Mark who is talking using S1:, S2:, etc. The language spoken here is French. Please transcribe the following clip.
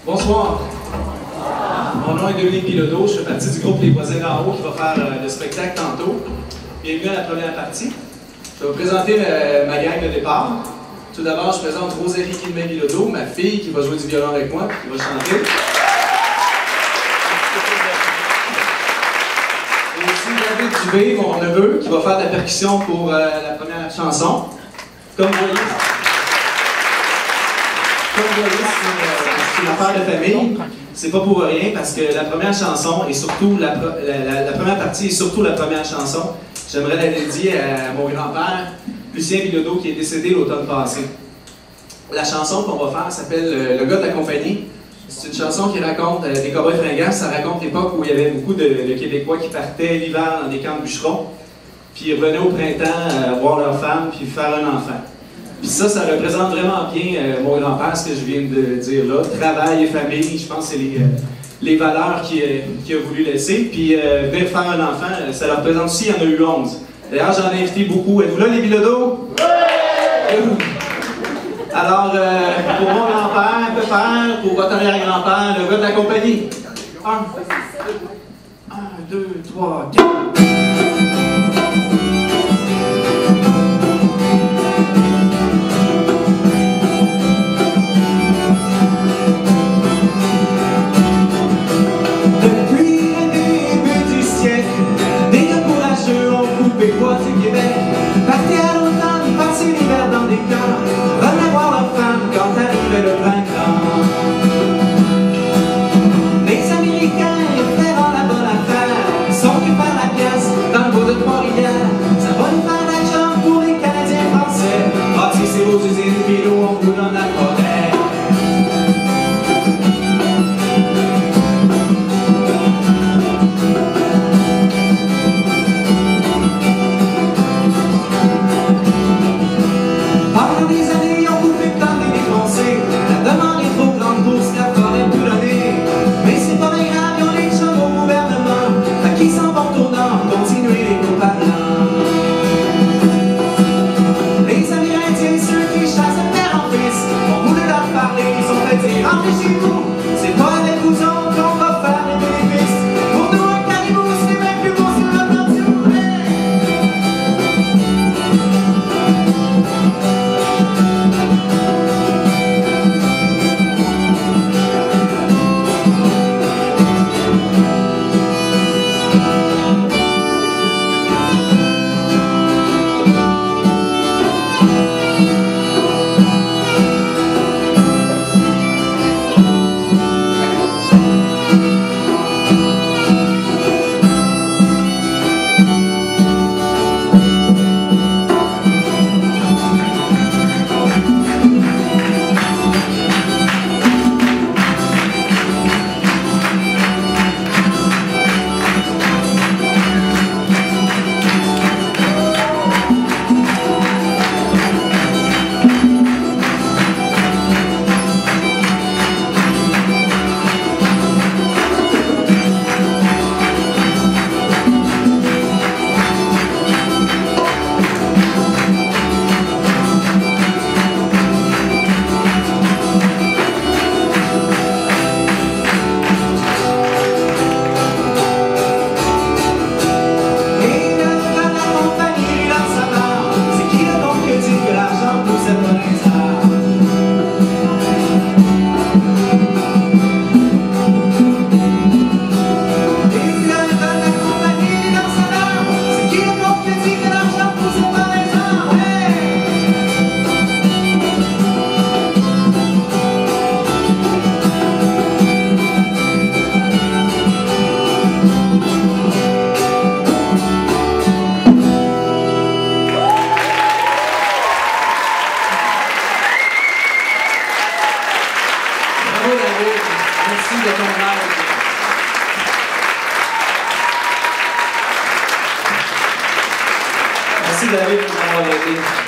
S1: Bonsoir. Mon nom est Dominique Bilodeau, je fais partie du groupe Les Voisins d'en haut qui va faire le spectacle tantôt. Bienvenue à la première partie. Je vais vous présenter ma gang de départ. Tout d'abord, je présente Rosalie Kilmé Bilodeau, ma fille qui va jouer du violon avec moi, qui va chanter. Et aussi David Dubé, mon neveu, qui va faire de la percussion pour la première chanson. Comme vous voyez, c'est une affaire de famille. C'est pas pour rien parce que la première chanson est surtout la première partie est surtout la première chanson. J'aimerais la dédier à mon grand-père, Lucien Bilodeau, qui est décédé l'automne passé. La chanson qu'on va faire s'appelle Le gars de la compagnie. C'est une chanson qui raconte des cowboys fringants. Ça raconte l'époque où il y avait beaucoup de Québécois qui partaient l'hiver dans des camps de bûcherons, puis ils revenaient au printemps voir leurs femmes, puis faire un enfant. Puis ça représente vraiment bien mon grand-père, ce que je viens de dire là. Travail et famille, je pense que c'est les valeurs qu'il a voulu laisser. Puis venir faire un enfant, ça le représente aussi, il y en a eu 11. D'ailleurs, j'en ai invité beaucoup. Êtes-vous là, les Bilodeau? Oui! Alors, pour mon grand-père, père, pour votre arrière-grand-père, le gars de la compagnie. 1, 2, 3, 4. Merci David pour m'avoir aidé.